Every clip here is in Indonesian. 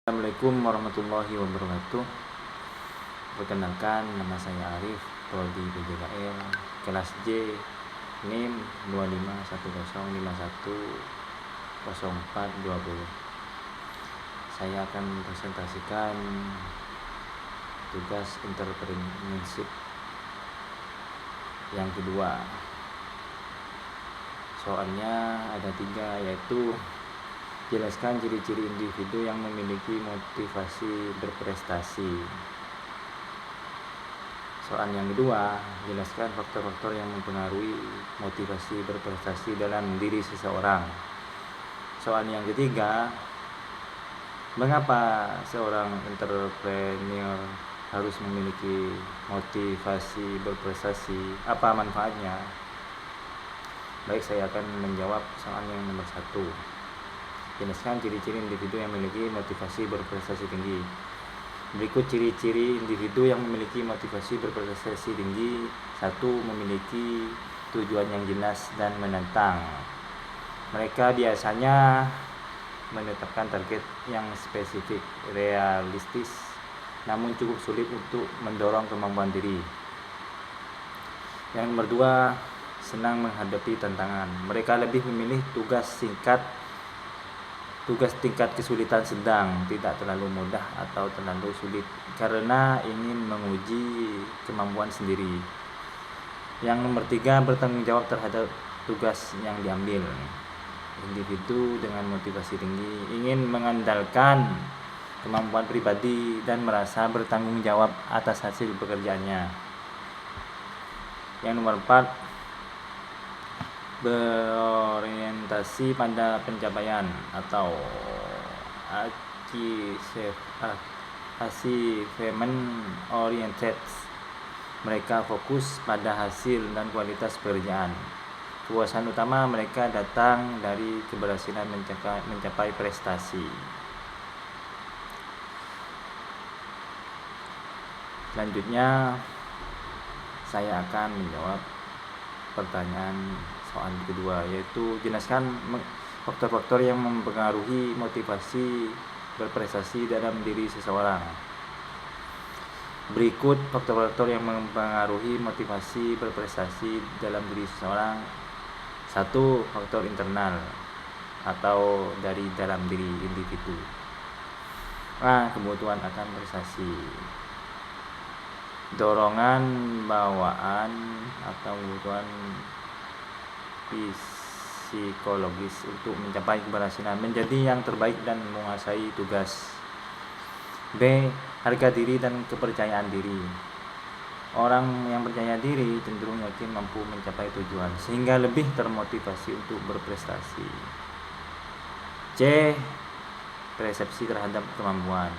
Assalamualaikum warahmatullahi wabarakatuh. Perkenalkan, nama saya Arif, prodi PJKL, kelas J, NIM 2510510420. Saya akan presentasikan tugas entrepreneurship yang kedua. Soalnya ada 3, yaitu jelaskan ciri-ciri individu yang memiliki motivasi berprestasi. Soal yang kedua, jelaskan faktor-faktor yang mempengaruhi motivasi berprestasi dalam diri seseorang. Soal yang ketiga, mengapa seorang entrepreneur harus memiliki motivasi berprestasi? Apa manfaatnya? Baik, saya akan menjawab soal yang nomor 1. Jelaskan ciri-ciri individu yang memiliki motivasi berprestasi tinggi. Berikut ciri-ciri individu yang memiliki motivasi berprestasi tinggi. 1. Memiliki tujuan yang jelas dan menantang. Mereka biasanya menetapkan target yang spesifik, realistis, namun cukup sulit untuk mendorong kemampuan diri. Yang nomor 2, senang menghadapi tantangan. Mereka lebih memilih tugas tingkat kesulitan sedang, tidak terlalu mudah atau terlalu sulit, karena ingin menguji kemampuan sendiri. Yang nomor 3, bertanggung jawab terhadap tugas yang diambil. Individu dengan motivasi tinggi ingin mengandalkan kemampuan pribadi dan merasa bertanggung jawab atas hasil pekerjaannya. Yang nomor 4, berorientasi pada pencapaian atau achievement oriented. Mereka fokus pada hasil dan kualitas pekerjaan. Kepuasan utama mereka datang dari keberhasilan mencapai prestasi. Selanjutnya, saya akan menjawab pertanyaan soal kedua, yaitu jelaskan faktor-faktor yang mempengaruhi motivasi berprestasi dalam diri seseorang. Berikut faktor-faktor yang mempengaruhi motivasi berprestasi dalam diri seseorang. 1. Faktor internal atau dari dalam diri individu. Kebutuhan akan prestasi. Dorongan bawaan atau kebutuhan psikologis untuk mencapai keberhasilan, menjadi yang terbaik dan menguasai tugas. B. Harga diri dan kepercayaan diri. Orang yang percaya diri cenderung yakin mampu mencapai tujuan, sehingga lebih termotivasi untuk berprestasi. C. Persepsi terhadap kemampuan.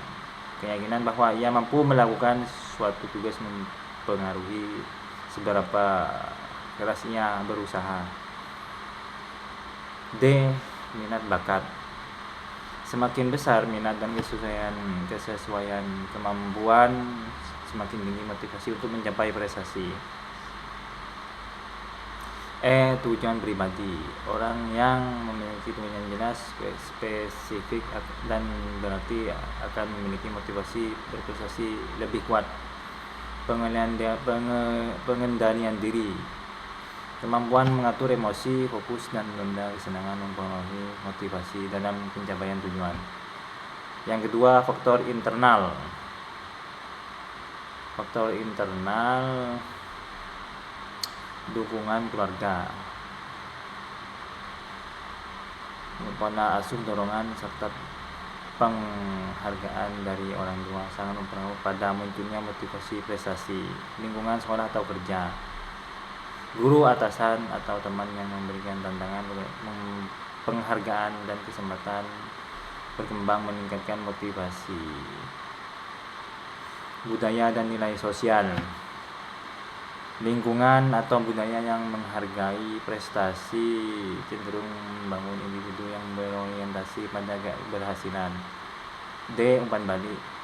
Keyakinan bahwa ia mampu melakukan suatu tugas mempengaruhi seberapa keras ia berusaha. D. Minat bakat. Semakin besar minat dan kesesuaian kemampuan, semakin tinggi motivasi untuk mencapai prestasi. E. Tujuan pribadi. Orang yang memiliki tujuan jelas, spesifik, dan berarti akan memiliki motivasi berprestasi lebih kuat. Pengendalian diri. Kemampuan mengatur emosi, fokus, dan menunda kesenangan mempengaruhi motivasi dalam pencapaian tujuan. Yang kedua, faktor internal. Faktor internal, dukungan keluarga, pola asuh, dorongan, serta penghargaan dari orang tua sangat mempengaruhi pada munculnya motivasi prestasi. Lingkungan sekolah atau kerja. Guru, atasan, atau teman yang memberikan tantangan, penghargaan, dan kesempatan berkembang meningkatkan motivasi. Budaya dan nilai sosial. Lingkungan atau budaya yang menghargai prestasi cenderung membangun individu yang berorientasi pada keberhasilan. D. Umpan balik.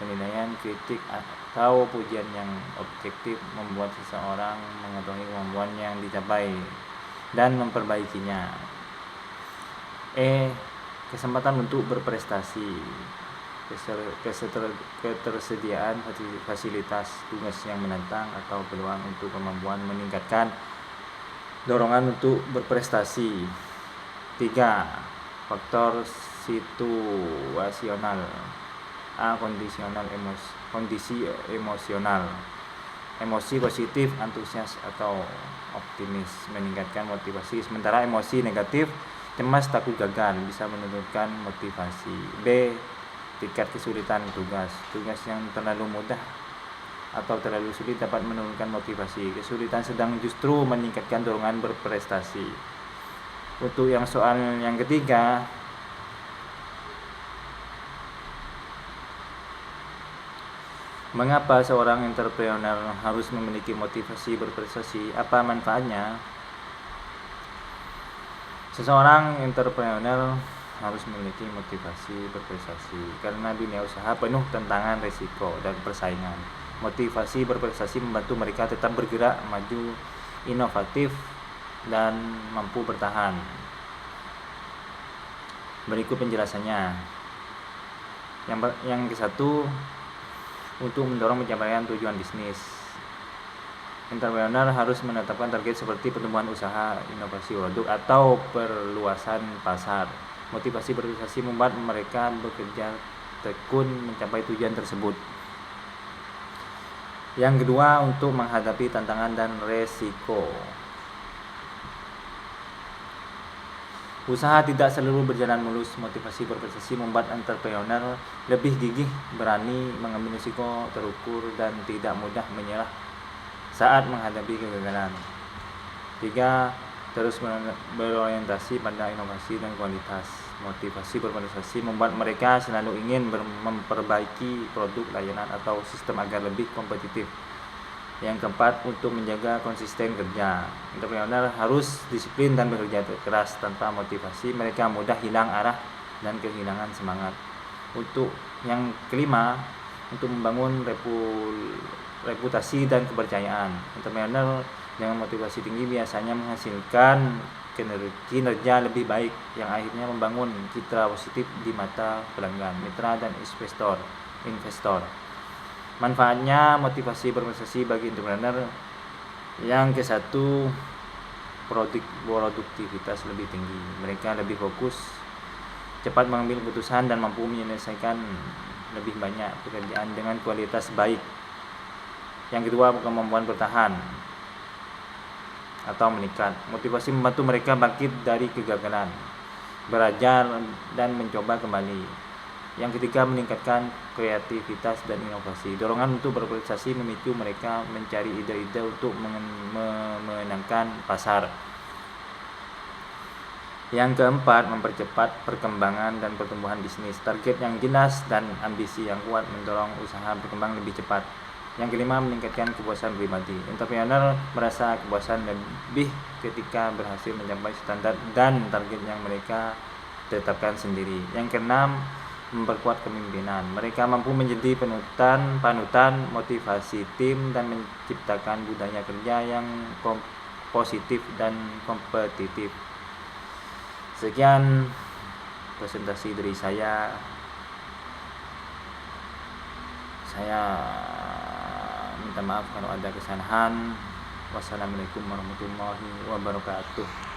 Penilaian, kritik, atau pujian yang objektif membuat seseorang mengetahui kemampuan yang dicapai dan memperbaikinya. E. kesempatan untuk berprestasi, ketersediaan fasilitas tugas yang menantang atau peluang untuk kemampuan meningkatkan dorongan untuk berprestasi. 3. Faktor situasional. A. Kondisi emosional. Emosi positif, antusias atau optimis meningkatkan motivasi, sementara emosi negatif, cemas, takut gagal bisa menurunkan motivasi. B. Tingkat kesulitan tugas yang terlalu mudah atau terlalu sulit dapat menurunkan motivasi. Kesulitan sedang justru meningkatkan dorongan berprestasi. Untuk yang soal yang ketiga, mengapa seorang entrepreneur harus memiliki motivasi berprestasi? Apa manfaatnya? Seseorang entrepreneur harus memiliki motivasi berprestasi karena dunia usaha penuh tantangan, risiko, dan persaingan. Motivasi berprestasi membantu mereka tetap bergerak, maju, inovatif, dan mampu bertahan. Berikut penjelasannya. Yang ke-1, untuk mendorong pencapaian tujuan bisnis. Entrepreneur harus menetapkan target seperti pertumbuhan usaha, inovasi produk, atau perluasan pasar. Motivasi berprestasi membuat mereka bekerja tekun mencapai tujuan tersebut. Yang kedua, untuk menghadapi tantangan dan resiko. Usaha tidak selalu berjalan mulus. Motivasi berprestasi membuat entrepreneur lebih gigih, berani mengambil risiko, terukur, dan tidak mudah menyerah saat menghadapi kegagalan. 3. Terus berorientasi pada inovasi dan kualitas. Motivasi berprestasi membuat mereka selalu ingin memperbaiki produk, layanan, atau sistem agar lebih kompetitif. Yang keempat, untuk menjaga konsisten kerja. Entrepreneur harus disiplin dan bekerja keras. Tanpa motivasi, mereka mudah hilang arah dan kehilangan semangat. Untuk yang kelima, untuk membangun reputasi dan kepercayaan. Entrepreneur dengan motivasi tinggi biasanya menghasilkan kinerja lebih baik yang akhirnya membangun citra positif di mata pelanggan, mitra, dan investor. Manfaatnya motivasi berprestasi bagi entrepreneur. Yang ke-1, produktivitas lebih tinggi. Mereka lebih fokus, cepat mengambil keputusan, dan mampu menyelesaikan lebih banyak pekerjaan dengan kualitas baik. Yang kedua, kemampuan bertahan atau meningkat. Motivasi membantu mereka bangkit dari kegagalan, belajar, dan mencoba kembali. Yang ketiga, meningkatkan kreativitas dan inovasi. Dorongan untuk berprestasi memicu mereka mencari ide-ide untuk memenangkan pasar. Yang keempat, mempercepat perkembangan dan pertumbuhan bisnis. Target yang jelas dan ambisi yang kuat mendorong usaha berkembang lebih cepat. Yang kelima, meningkatkan kepuasan pribadi. Entrepreneur merasa kepuasan lebih ketika berhasil mencapai standar dan target yang mereka tetapkan sendiri. Yang keenam, memperkuat kepemimpinan. Mereka mampu menjadi panutan, motivasi tim, dan menciptakan budaya kerja yang positif dan kompetitif. Sekian presentasi dari saya. Saya minta maaf kalau ada kesalahan. Wassalamualaikum warahmatullahi wabarakatuh.